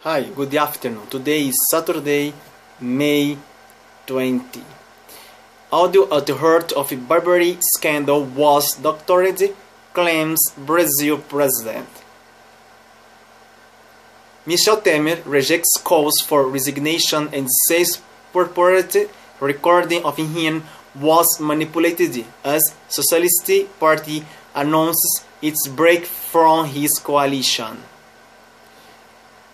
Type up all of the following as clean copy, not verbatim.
Hi, good afternoon. Today is Saturday, May 20. Audio at the heart of a bribery scandal was doctored, claims Brazil president. Michel Temer rejects calls for resignation and says purported recording of him was manipulated as Socialist Party announces its break from his coalition.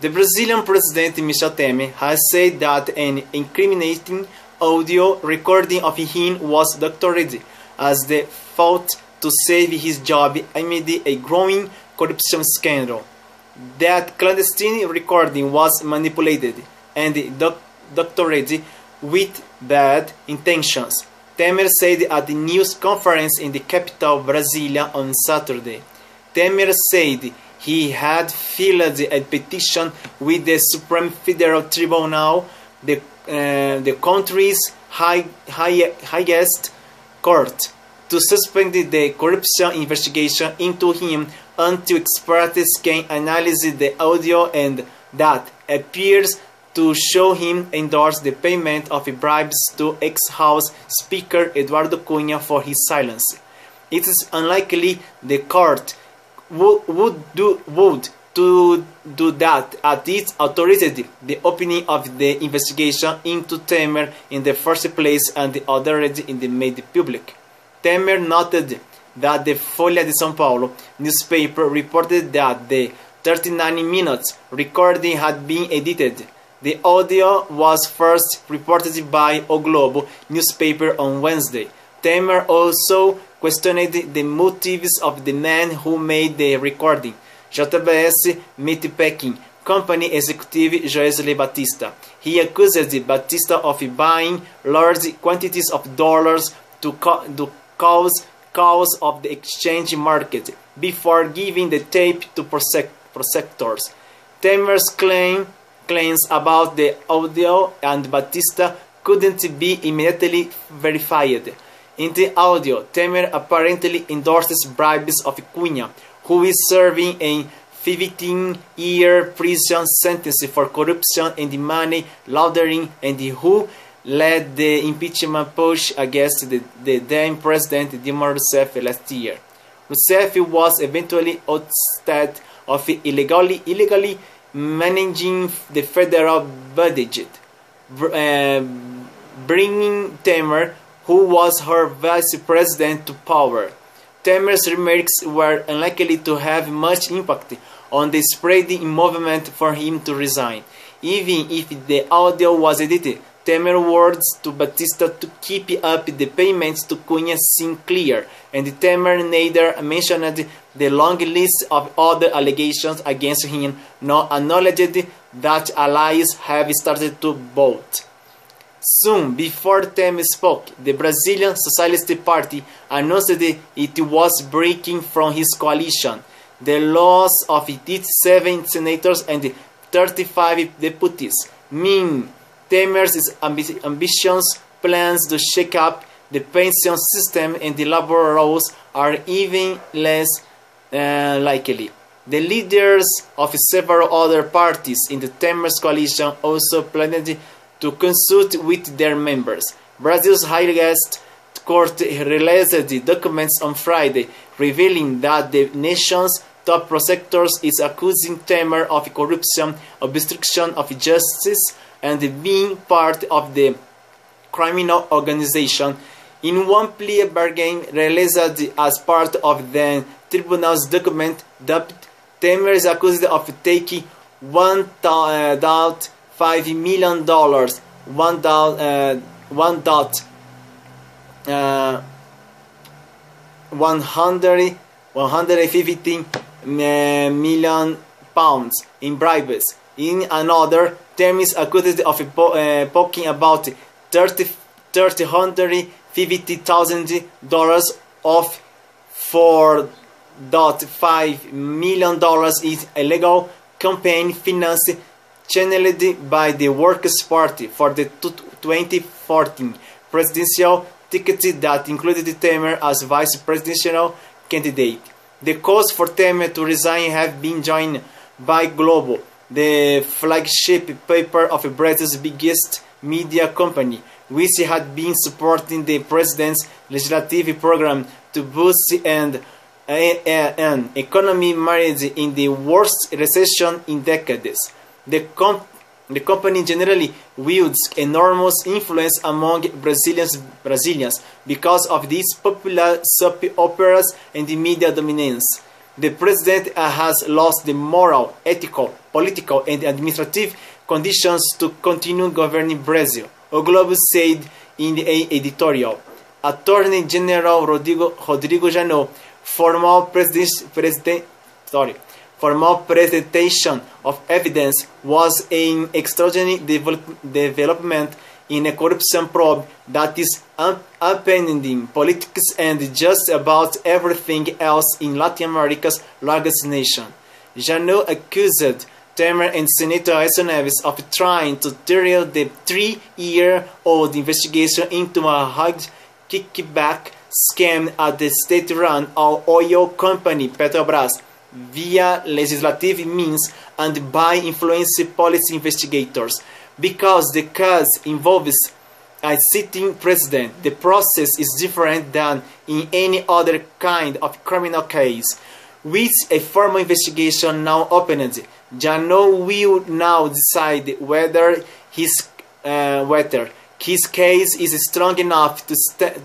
The Brazilian president Michel Temer has said that an incriminating audio recording of him was doctored as the fought to save his job amid a growing corruption scandal. That clandestine recording was manipulated and doctored with bad intentions, Temer said at the news conference in the capital Brasilia on Saturday. Temer said he had filed a petition with the Supreme Federal Tribunal, the country's highest court, to suspend the corruption investigation into him until experts can analyze the audio, and that appears to show him endorse the payment of bribes to ex-House Speaker Eduardo Cunha for his silence. It is unlikely the court would do that at its authorized the opening of the investigation into Temer in the first place and already in the made public. Temer noted that the Folha de São Paulo newspaper reported that the 39 minutes recording had been edited. The audio was first reported by O Globo newspaper on Wednesday. Temer also questioned the motives of the man who made the recording, JBS Meatpacking Company executive Joesley Batista. He accused Batista of buying large quantities of dollars to cause of the exchange market before giving the tape to prosecutors. Temer's claims about the audio and Batista couldn't be immediately verified. In the audio, Temer apparently endorses bribes of Cunha, who is serving a 15-year prison sentence for corruption and money laundering, and who led the impeachment push against the then President Dilma Rousseff last year. Rousseff was eventually ousted of illegally managing the federal budget, bringing Temer, who was her vice president, to power. Temer's remarks were unlikely to have much impact on the spreading movement for him to resign. Even if the audio was edited, Temer's words to Batista to keep up the payments to Cunha seem clear, and Temer neither mentioned the long list of other allegations against him nor acknowledged that allies have started to vote. Soon before Temer spoke, the Brazilian Socialist Party announced it was breaking from his coalition. The loss of its 7 senators and 35 deputies mean Temer's ambitious plans to shake up the pension system and the labor laws are even less likely. The leaders of several other parties in the Temer's coalition also planned to consult with their members. Brazil's highest court released documents on Friday, revealing that the nation's top prosecutors is accusing Temer of corruption, obstruction of justice, and being part of the criminal organization. In one plea bargain released as part of the tribunal's document, Temer is accused of taking $1.5 million, £115 million in bribes. In another, Temer is accused of poking about $350,000 of $4.5 million is illegal campaign finance channeled by the Workers' Party for the 2014 presidential ticket that included Temer as vice presidential candidate. The calls for Temer to resign have been joined by Globo the flagship paper of Brazil's biggest media company, which had been supporting the president's legislative program to boost an economy marred in the worst recession in decades. The company generally wields enormous influence among Brazilians because of these popular soap operas and the media dominance. The president has lost the moral, ethical, political, and administrative conditions to continue governing Brazil, O Globo said in the editorial. Attorney General Rodrigo Janot, formal presentation of evidence was an extraordinary development in a corruption probe that is upending politics and just about everything else in Latin America's largest nation. Janot accused Temer and Senator Aécio Neves of trying to derail the 3-year-old investigation into a hard kickback scam at the state-run oil company Petrobras via legislative means and by influencing policy investigators. Because the case involves a sitting president, the process is different than in any other kind of criminal case. With a formal investigation now opened, Janot will now decide whether his case is strong enough to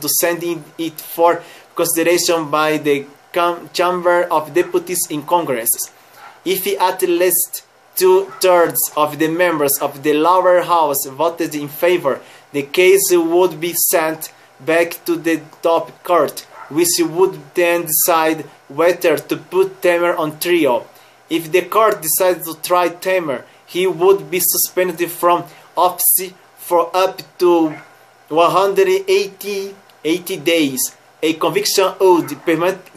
send it for consideration by the Chamber of Deputies in Congress. If at least 2/3 of the members of the lower house voted in favor, the case would be sent back to the top court, which would then decide whether to put Temer on trial. If the court decided to try Temer, he would be suspended from office for up to 180 days. A conviction would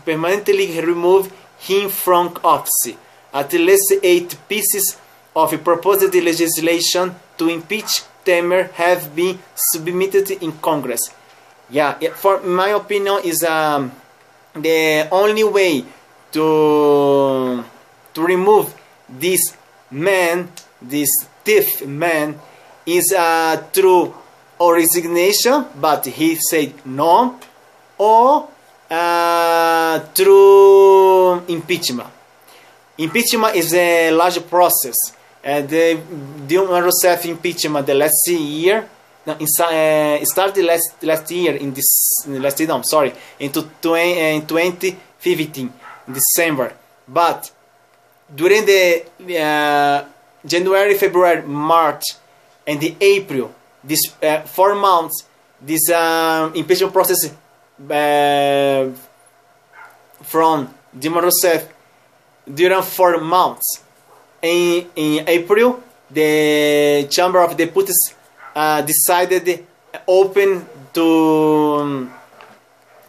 permanently remove him from office. At least 8 pieces of proposed legislation to impeach Temer have been submitted in Congress. For my opinion, is the only way to remove this man, this thief man, is through or resignation, but he said no, or through impeachment. Impeachment is a large process. The Dilma Rousseff impeachment the last year, started last year in 2015 in December. But during the January, February, March, and the April, this 4 months, this impeachment process from Dilma Rousseff during 4 months. In April, the Chamber of Deputies decided open to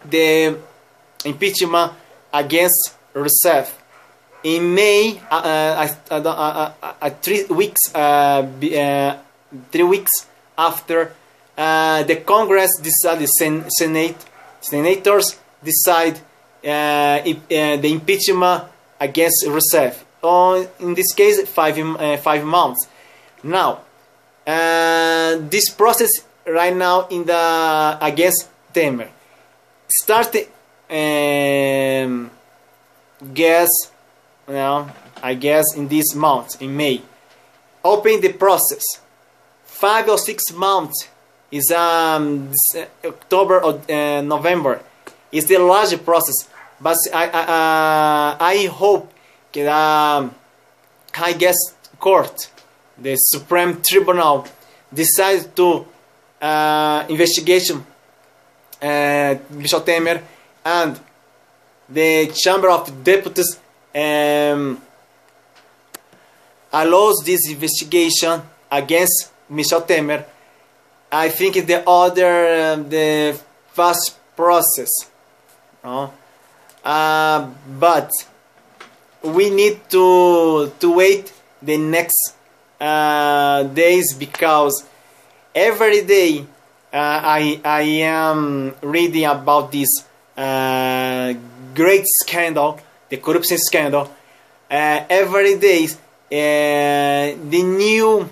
the impeachment against Rousseff. In May, 3 weeks, 3 weeks after, the Congress decided, senators decide the impeachment against Rousseff. In this case, 5 months. Now, this process right now in the against Temer started. I guess in this month, in May, open the process. 5 or 6 months is October or November. It's the large process, but I hope that I guess court, the Supreme Tribunal, decides to investigation Michel Temer, and the Chamber of Deputies allows this investigation against Michel Temer. I think the fast process, but we need to wait the next days, because every day I am reading about this great scandal, the corruption scandal. Every day the new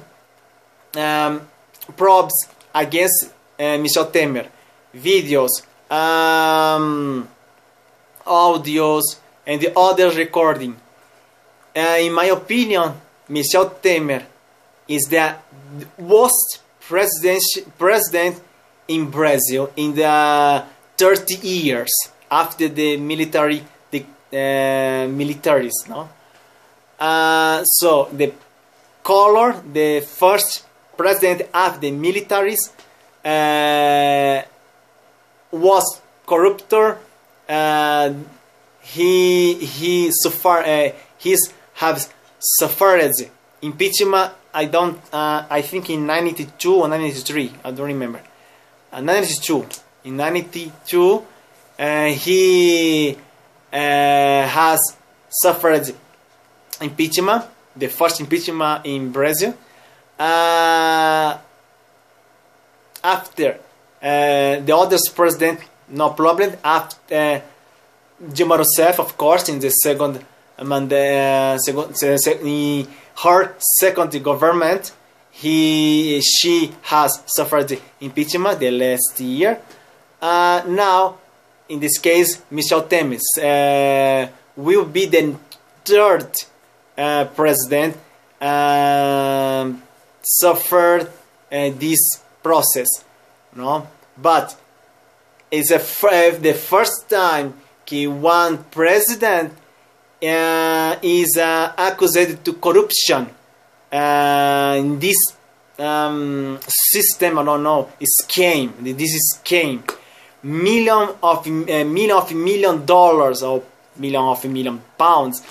probes against Michel Temer, videos, audios, and the other recording. In my opinion, Michel Temer is the worst president in Brazil in the 30 years after the militaries, no? So the Collor, the first president of the militaries, was corruptor. He has suffered impeachment. I think in 92 or 93, I don't remember. 92. In 92, he has suffered impeachment, the first impeachment in Brazil. After the other president, no problem. After Dilma Rousseff, of course, in the second her second government, she has suffered impeachment the last year. Now, in this case, Michel Temer will be the third president suffered this process, no? But it's the first time one president is accused to corruption in this system. I don't know, scheme. This is scheme. Million of million dollars or million pounds.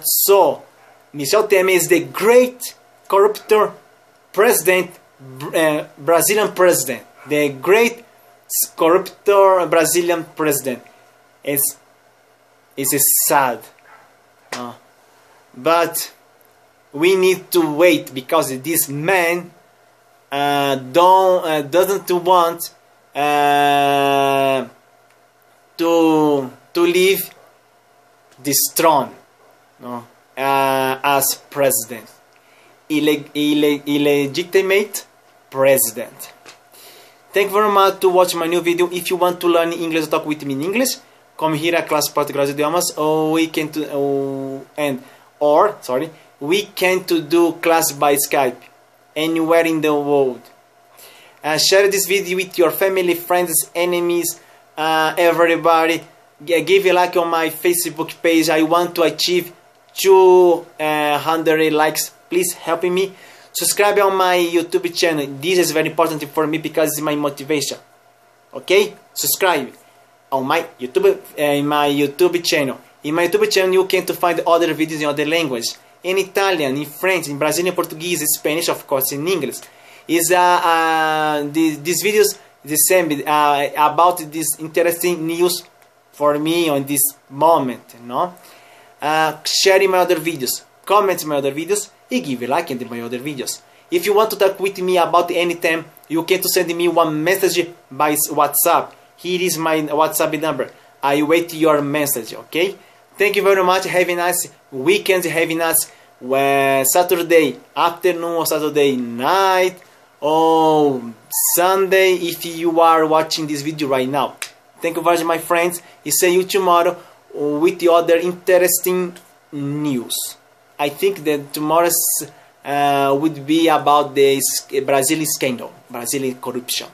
So Michel Temer is the great corruptor president, Brazilian president, the great corruptor Brazilian president. It's sad, but we need to wait because this man doesn't want to leave this throne, no, as president, illegitimate president. Thank you very much to watch my new video. If you want to learn English, talk with me in English, come here at Class Português Idiomas, or we can do class by Skype anywhere in the world. Share this video with your family, friends, enemies, everybody. Give a like on my Facebook page. I want to achieve 200 likes. Please help me. Subscribe on my YouTube channel. This is very important for me because it's my motivation. Okay? Subscribe on my YouTube channel. In my YouTube channel you can find other videos in other languages. In Italian, in French, in Brazilian, Portuguese, Spanish, of course, in English. These videos the same about this interesting news for me on this moment, no? Share my other videos, comment my other videos, and give a like in my other videos. If you want to talk with me about any time, you can send me one message by WhatsApp. Here is my WhatsApp number. I wait your message, okay? Thank you very much. Have a nice weekend. Have a nice Saturday afternoon or Saturday night or Sunday if you are watching this video right now. Thank you very much, my friends. I'll see you tomorrow with the other interesting news. I think that tomorrow's would be about the Brazilian scandal, Brazilian corruption.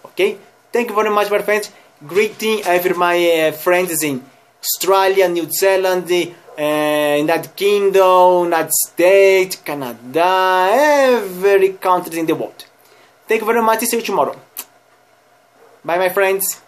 Okay? Thank you very much, my friends. Greeting every my friends in Australia, New Zealand, United Kingdom, United States, Canada, every country in the world. Thank you very much. See you tomorrow. Bye, my friends.